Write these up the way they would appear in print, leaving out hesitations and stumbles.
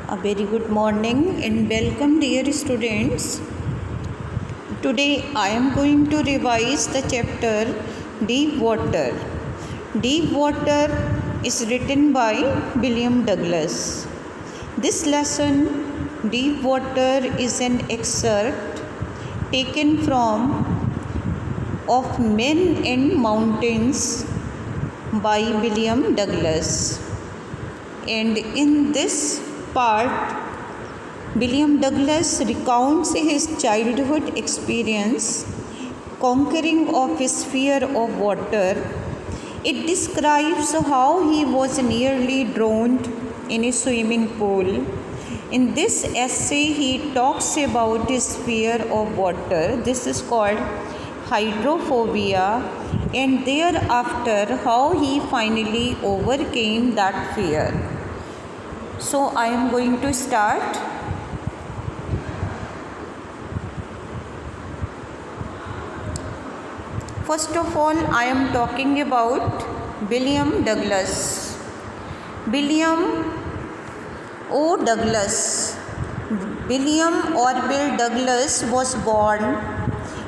A very good morning and welcome, dear students. Today I am going to revise the chapter Deep Water. Deep Water is written by William Douglas. This lesson, Deep Water, is an excerpt taken from Of Men and Mountains by William Douglas. And in this part, William Douglas recounts his childhood experience conquering of his fear of water. It describes how he was nearly drowned in a swimming pool. In this essay, he talks about his fear of water. This is called hydrophobia, and thereafter how he finally overcame that fear. So I am going to start. First of all, I am talking about William Douglas. William O. Douglas. William Orville Douglas was born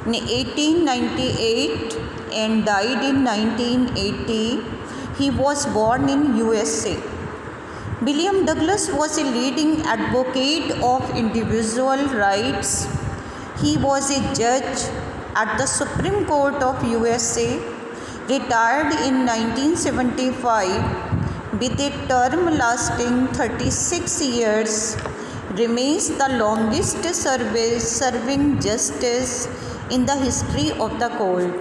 in 1898 and died in 1980. He was born in USA. William Douglas was a leading advocate of individual rights. He was a judge at the Supreme Court of USA, retired in 1975 with a term lasting 36 years, remains the longest serving justice in the history of the court.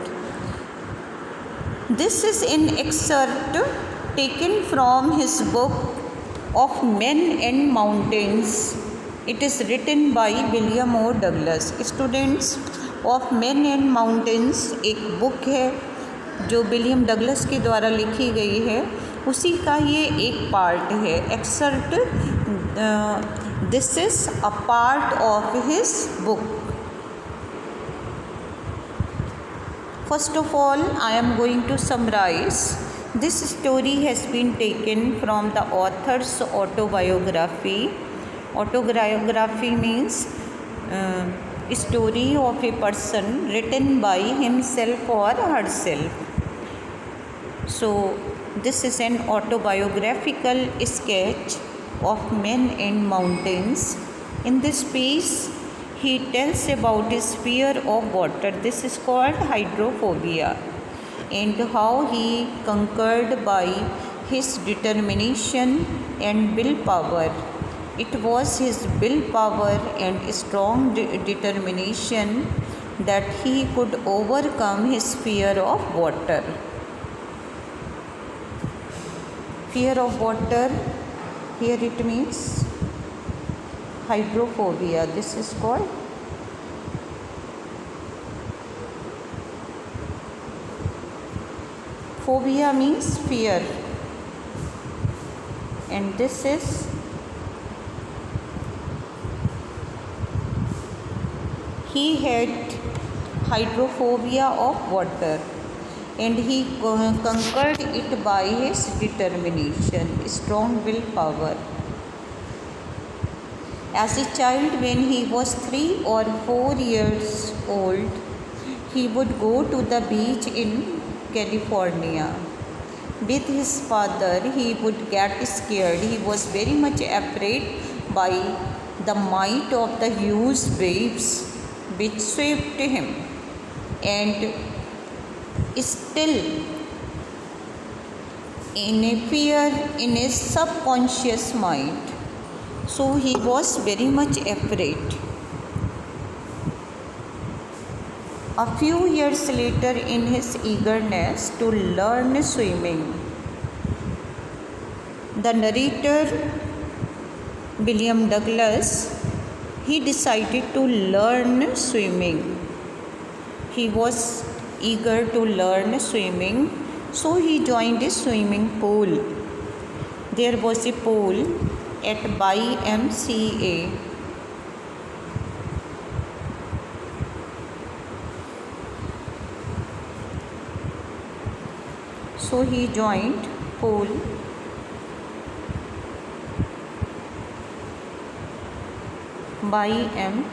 This is an excerpt taken from his book Of Men and Mountains. It is written by William O. Douglas. Students, Of Men and Mountains एक book है जो William Douglas के द्वारा लिखी गई है, उसी का ये एक पार्ट है, exert. This is a part of his book. First of all, I am going to summarize. This story has been taken from the author's autobiography. Autobiography means story of a person written by himself or herself. So, this is an autobiographical sketch of Men and Mountains. In this piece, he tells about his fear of water. This is called hydrophobia, and how he conquered by his determination and willpower. It was his willpower and strong determination that he could overcome his fear of water. Fear of water, here it means hydrophobia. This is called phobia, means fear, and this is he had hydrophobia of water, and he conquered it by his determination, strong willpower. As a child, when he was 3 or 4 years old, he would go to the beach in California with his father. He would get scared. He was very much afraid by the might of the huge waves which swept him, and still in a fear in his subconscious mind. So he was very much afraid. A few years later, in his eagerness to learn swimming, the narrator William Douglas, he decided to learn swimming. He was eager to learn swimming, so he joined a swimming pool. There was a pool at YMCA. So he joined pool YMCA.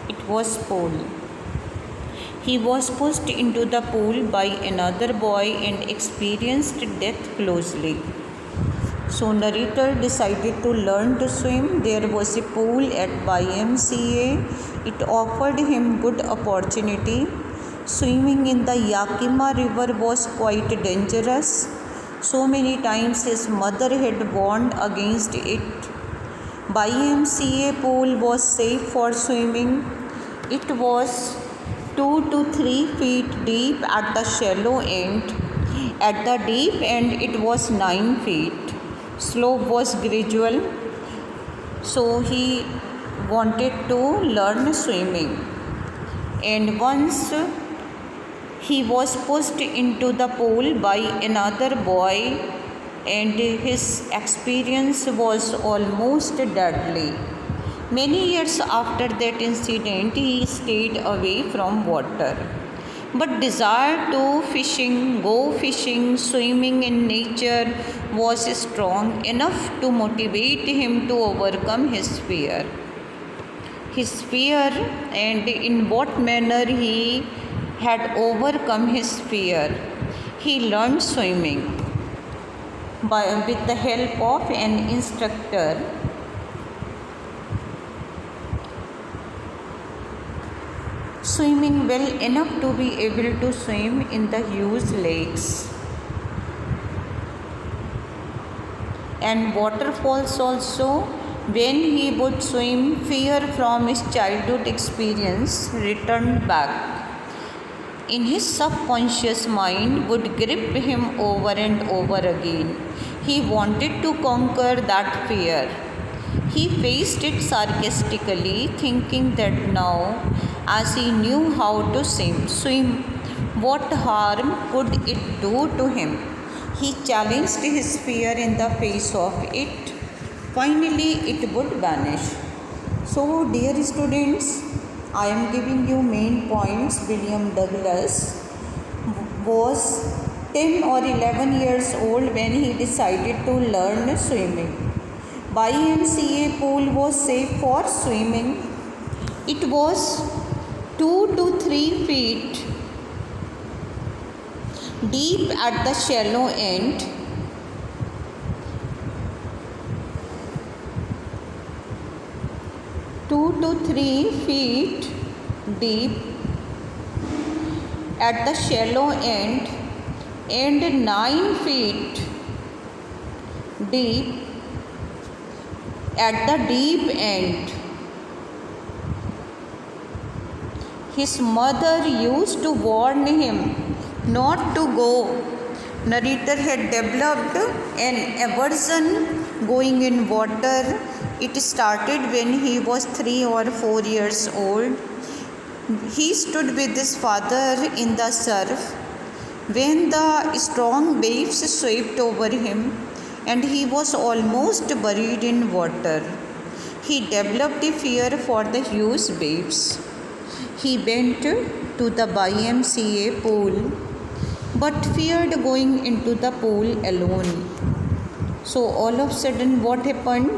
It was pool. He was pushed into the pool by another boy and experienced death closely. So narrator decided to learn to swim. There was a pool at YMCA. It offered him good opportunity. Swimming in the Yakima River was quite dangerous. So many times his mother had warned against it. YMCA pool was safe for swimming. It was 2 to 3 feet deep at the shallow end. At the deep end, it was 9 feet. Slope was gradual, so he wanted to learn swimming. And once he was pushed into the pool by another boy, and his experience was almost deadly. Many years after that incident, he stayed away from water. But desire to go fishing, swimming in nature was strong enough to motivate him to overcome his fear. And in what manner he had overcome his fear. He learned swimming with the help of an instructor. Swimming well enough to be able to swim in the huge lakes and waterfalls also. When he would swim, fear from his childhood experience returned back. In his subconscious mind would grip him over and over again. He wanted to conquer that fear. He faced it sarcastically, thinking that now, as he knew how to swim, what harm could it do to him? He challenged his fear in the face of it. Finally, it would vanish. So, dear students, I am giving you main points. William Douglas was 10 or 11 years old when he decided to learn swimming. YMCA pool was safe for swimming. It was 2 to 3 feet deep at the shallow end. Two to 3 feet deep at the shallow end and 9 feet deep at the deep end. His mother used to warn him not to go. Narrator had developed an aversion going in water. It started when he was 3 or 4 years old. He stood with his father in the surf when the strong waves swept over him and he was almost buried in water. He developed a fear for the huge waves. He went to the YMCA pool but feared going into the pool alone. So all of a sudden what happened?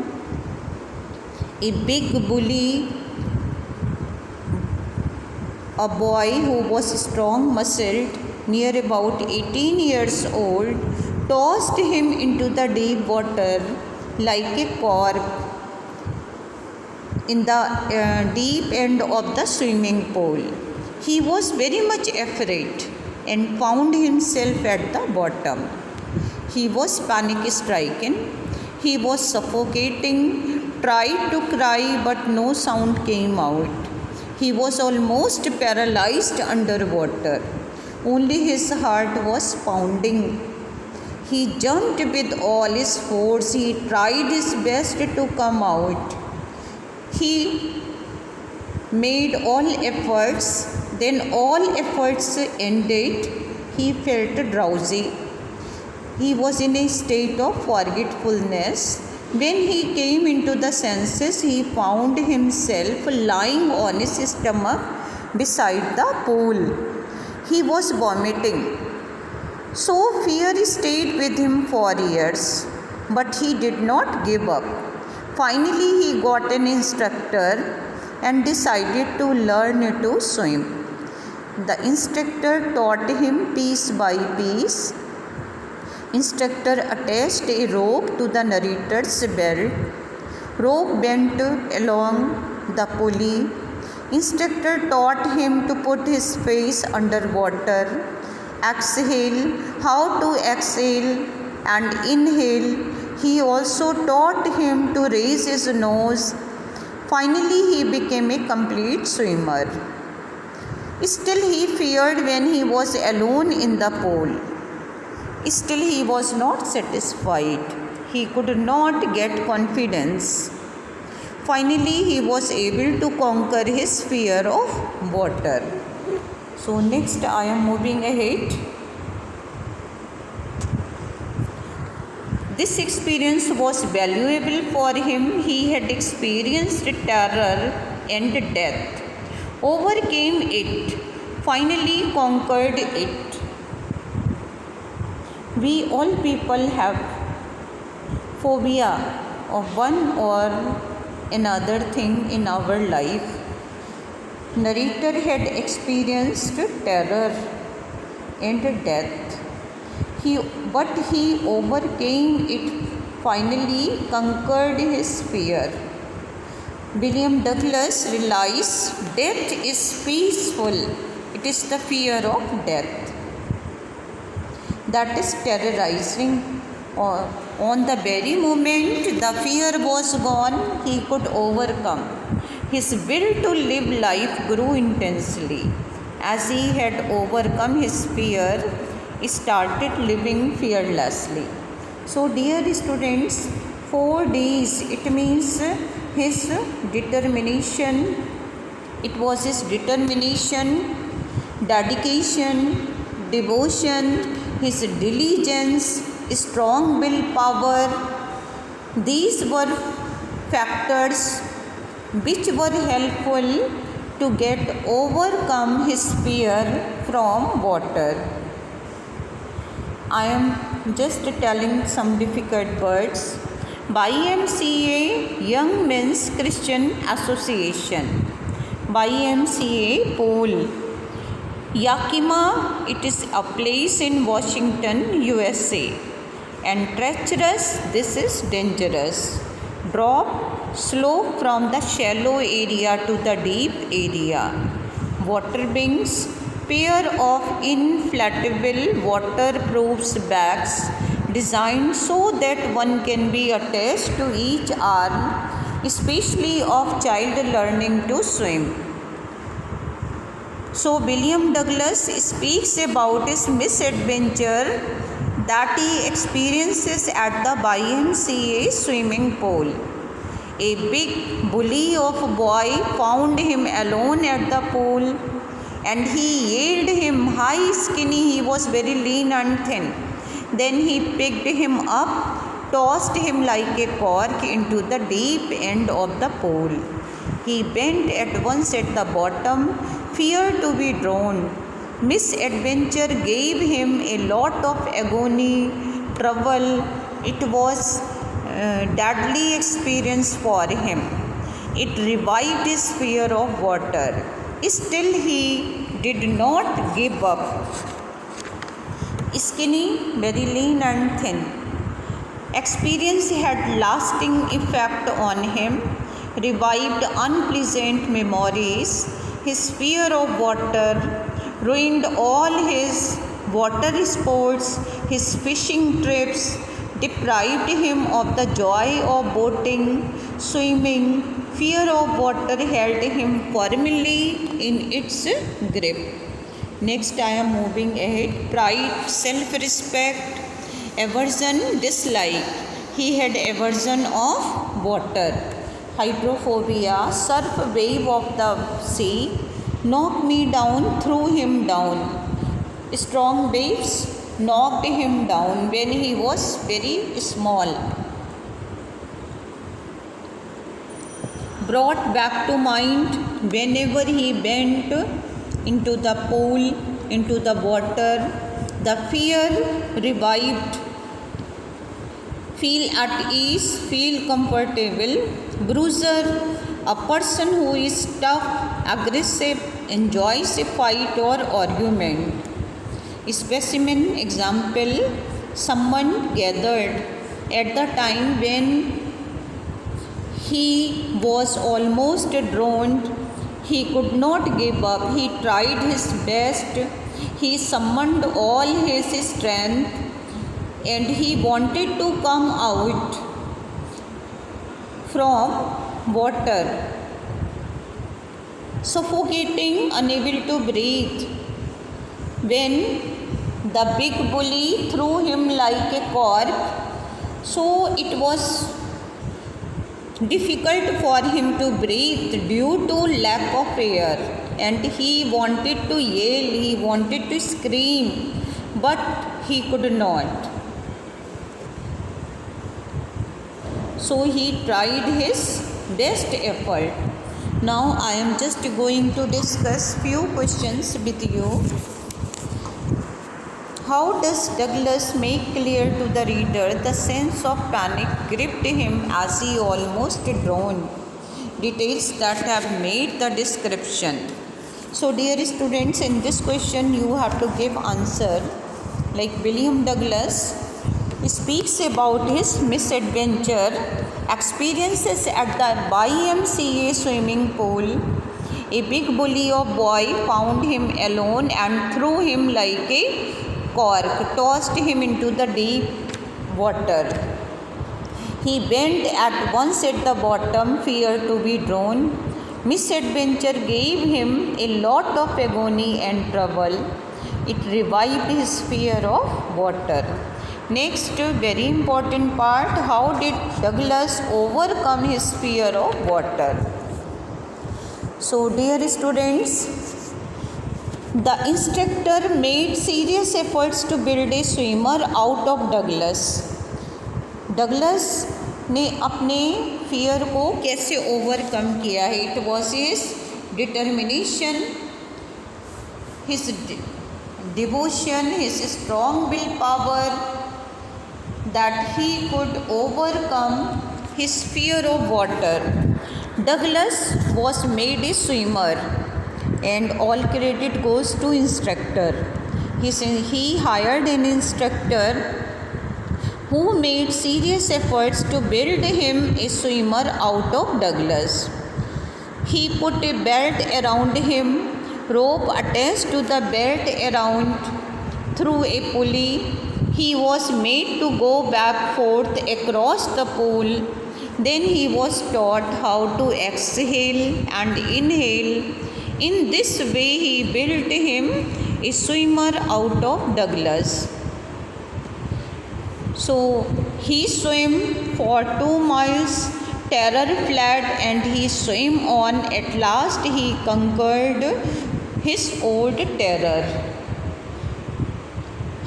A big bully, a boy who was strong muscled, near about 18 years old, tossed him into the deep water like a cork in the deep end of the swimming pool. He was very much afraid and found himself at the bottom. He was panic stricken. He was suffocating, tried to cry but no sound came out. He was almost paralyzed underwater. Only his heart was pounding. He jumped with all his force. He tried his best to come out. He made all efforts. Then all efforts ended. He felt drowsy. He was in a state of forgetfulness. When he came into the senses, he found himself lying on his stomach beside the pool. He was vomiting. So fear stayed with him for years. but he did not give up. Finally, he got an instructor and decided to learn to swim. The instructor taught him piece by piece. Instructor attached a rope to the narrator's belt. Rope bent along the pulley. Instructor taught him to put his face underwater, exhale, how to exhale and inhale. He also taught him to raise his nose. Finally, he became a complete swimmer. Still, he feared when he was alone in the pool. Still, he was not satisfied. He could not get confidence. Finally, he was able to conquer his fear of water. So, next I am moving ahead. This experience was valuable for him. He had experienced terror and death, overcame it, finally conquered it. We all people have phobia of one or another thing in our life. Narrator had experienced terror and death. But he overcame it, finally conquered his fear. William Douglas realized death is peaceful. It is the fear of death that is terrorizing. On the very moment the fear was gone, he could overcome. His will to live life grew intensely. As he had overcome his fear, he started living fearlessly. So, dear students, 4 Ds, it means his determination. It was his determination, dedication, devotion, his diligence, strong willpower. These were factors which were helpful to get overcome his fear from water. I am just telling some difficult words. YMCA, Young Men's Christian Association. YMCA Pool. Yakima, it is a place in Washington, USA. And treacherous, this is dangerous. Drop, slope from the shallow area to the deep area. Water wings, pair of inflatable waterproof bags designed so that one can be attached to each arm, especially of child learning to swim. So William Douglas speaks about his misadventure that he experiences at the YMCA swimming pool. A big bully of a boy found him alone at the pool and he yelled him high, skinny. He was very lean and thin. Then he picked him up, tossed him like a cork into the deep end of the pool. He bent at once at the bottom, feared to be drowned. Misadventure gave him a lot of agony, trouble. It was a deadly experience for him. It revived his fear of water. Still, he did not give up. Skinny, very lean and thin. Experience had lasting effect on him, revived unpleasant memories. His fear of water ruined all his water sports, his fishing trips, deprived him of the joy of boating, swimming. Fear of water held him firmly in its grip. Next, I am moving ahead. Pride, self-respect, aversion, dislike. He had aversion of water. Hydrophobia, surf wave of the sea, knocked me down, threw him down. Strong waves knocked him down when he was very small. Brought back to mind whenever he went into the pool, into the water, the fear revived. feel at ease, feel comfortable. Bruiser, a person who is tough, aggressive, enjoys a fight or argument. Specimen example, someone gathered at the time when he was almost drowned. He could not give up. He tried his best. He summoned all his strength and he wanted to come out from water, suffocating, unable to breathe, when the big bully threw him like a corpse. So it was difficult for him to breathe due to lack of air, and he wanted to yell, he wanted to scream, but he could not. So he tried his best effort. Now I am just going to discuss few questions with you. How does Douglas make clear to the reader the sense of panic gripped him as he almost drowned? Details that have made the description. So dear students, in this question you have to give answer. Like William Douglas speaks about his misadventure experiences at the YMCA swimming pool. A big bully of boy found him alone and threw him like a cork, tossed him into the deep water. He bent at once at the bottom, feared to be drowned. Misadventure gave him a lot of agony and trouble. It revived his fear of water. Next, very important part, how did Douglas overcome his fear of water? So dear students, the instructor made serious efforts to build a swimmer out of Douglas. Douglas ने अपने fear को कैसे overcome किया है? It was his determination, his devotion, his strong will power that he could overcome his fear of water. Douglas was made a swimmer and all credit goes to instructor. He hired an instructor who made serious efforts to build him a swimmer out of Douglas. He put a belt around him, rope attached to the belt around through a pulley. He was made to go back forth across the pool. Then he was taught how to exhale and inhale. In this way he built him a swimmer out of Douglas. So he swam for 2 miles, terror fled and he swam on. At last he conquered his old terror.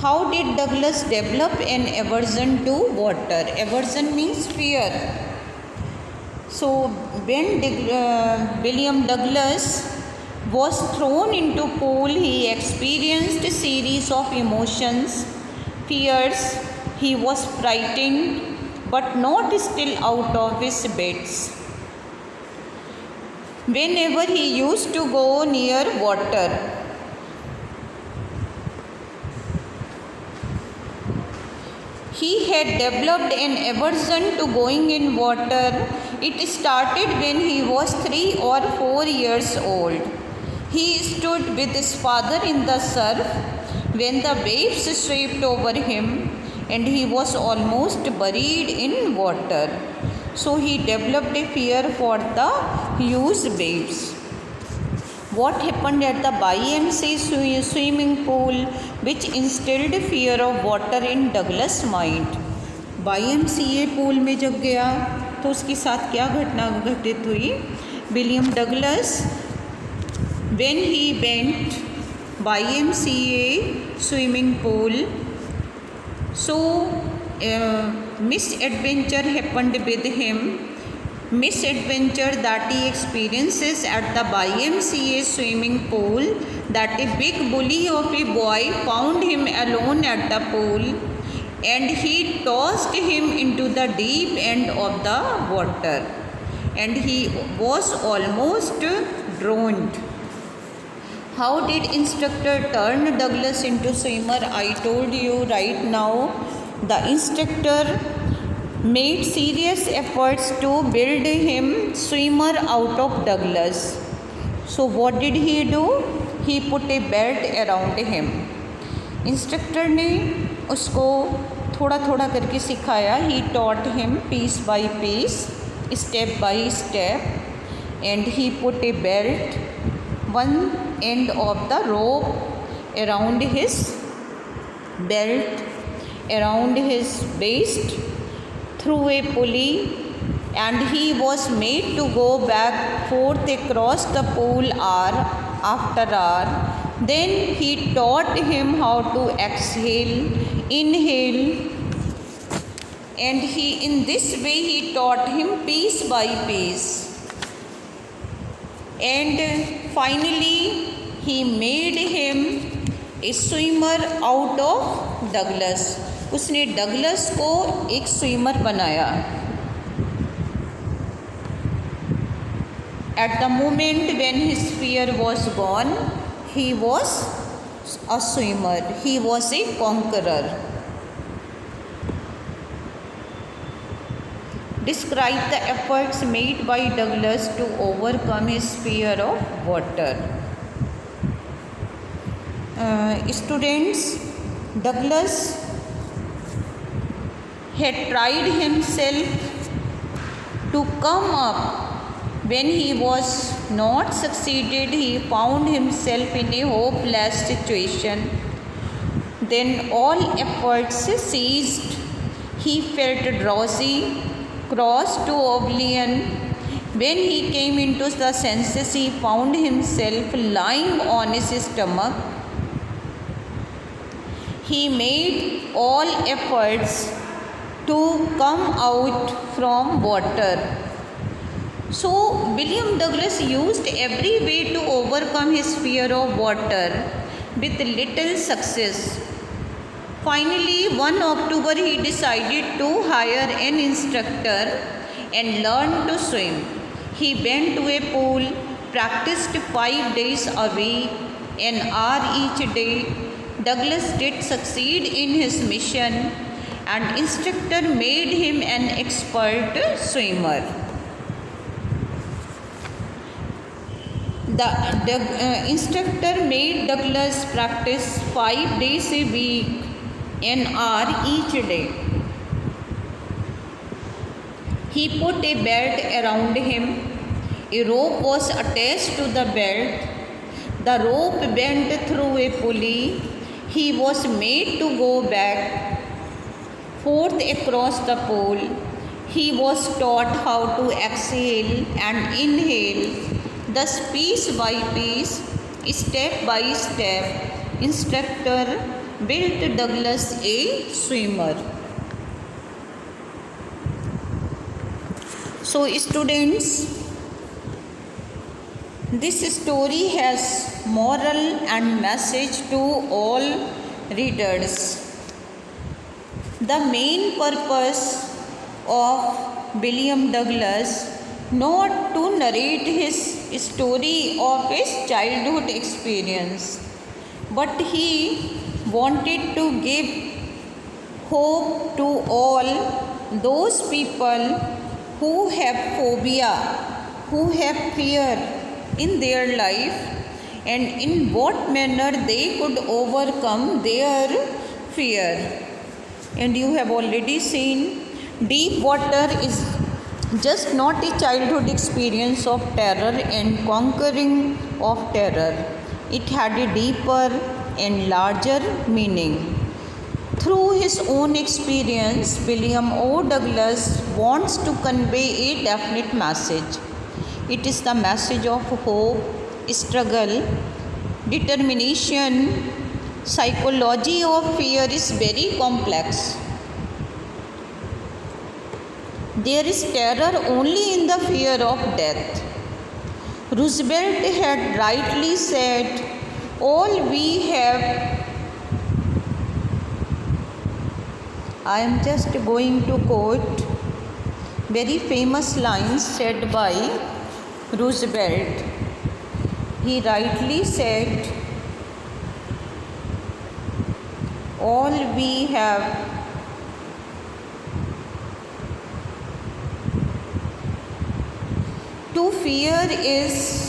How did Douglas develop an aversion to water? Aversion means fear. So when William Douglas was thrown into pool, he experienced a series of emotions, fears. He was frightened but not still out of his beds. Whenever he used to go near water, he had developed an aversion to going in water. It started when he was 3 or 4 years old. He stood with his father in the surf when the waves swept over him and he was almost buried in water. So he developed a fear for the huge waves. What happened at the YMCA swimming pool which instilled fear of water in Douglas' mind? YMCA pool में जब गया तो उसके साथ क्या घटना घटित हुई? William Douglas when he went YMCA swimming pool, so misadventure happened with him. Misadventure that he experiences at the YMCA swimming pool, that a big bully of a boy found him alone at the pool and he tossed him into the deep end of the water, and he was almost drowned. How did instructor turn Douglas into swimmer? I told you right now. The instructor made serious efforts to build him swimmer out of Douglas. So what did he do? He put a belt around him. Instructor ने उसको थोड़ा थोड़ा करके सिखाया. He taught him piece by piece, step by step, and he put a belt, one end of the rope around his belt, around his waist, through a pulley, and he was made to go back forth across the pool hour after hour. Then he taught him how to exhale, inhale, and in this way he taught him piece by piece. And finally he made him a swimmer out of Douglas. उसने Douglas को एक swimmer बनाया. At the moment when his fear was gone, he was a swimmer. He was a conqueror. Describe the efforts made by Douglas to overcome his fear of water. Students, Douglas had tried himself to come up. When he was not succeeded, he found himself in a hopeless situation. Then all efforts ceased. He felt drowsy, crossed to oblivion. When he came into the senses, he found himself lying on his stomach. He made all efforts to come out from water. So William Douglas used every way to overcome his fear of water with little success. Finally, one October he decided to hire an instructor and learn to swim. He went to a pool, practiced 5 days a week, an hour each day. Douglas did succeed in his mission, and instructor made him an expert swimmer. The instructor made Douglas practice 5 days a week, an hour each day. He put a belt around him. A rope was attached to the belt. The rope bent through a pulley. He was made to go back forth across the pool. He was taught how to exhale and inhale. Thus, piece by piece, step by step, instructor built Douglas a swimmer. So, students, this story has moral and message to all readers. The main purpose of William Douglas not to narrate his story of his childhood experience, but he wanted to give hope to all those people who have phobia, who have fear in their life, and in what manner they could overcome their fear. And you have already seen, deep water is just not a childhood experience of terror and conquering of terror. It had a deeper and larger meaning. Through his own experience, William O. Douglas wants to convey a definite message. It is the message of hope, struggle, determination. Psychology of fear is very complex. There is terror only in the fear of death. Roosevelt had rightly said, all we have I am just going to quote very famous lines said by Roosevelt. He rightly said, all we have to fear is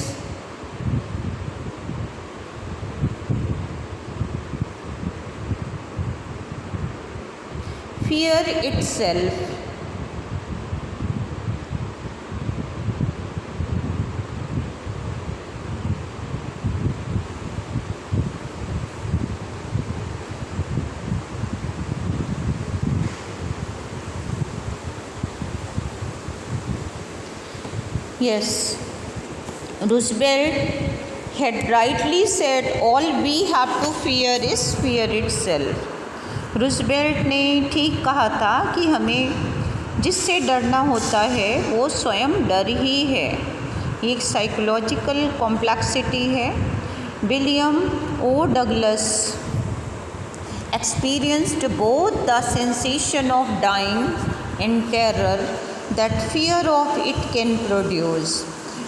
fear itself. Yes, Roosevelt had rightly said, all we have to fear is fear itself. Roosevelt ने ठीक कहा था कि हमें जिससे डरना होता है वो स्वयं डर ही है। ये एक साइकोलॉजिकल कॉम्प्लेक्सिटी है। William O Douglas experienced both the sensation of dying and terror that fear of it can produce.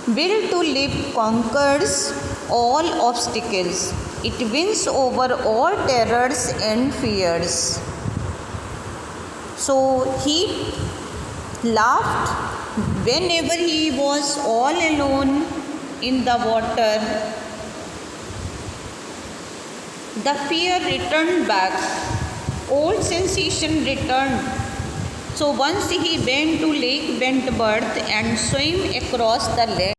Will to live conquers all obstacles. It wins over all terrors and fears. So he laughed whenever he was all alone in the water. The fear returned back. Old sensation returned. So once he went to Lake Wentworth and swam across the lake.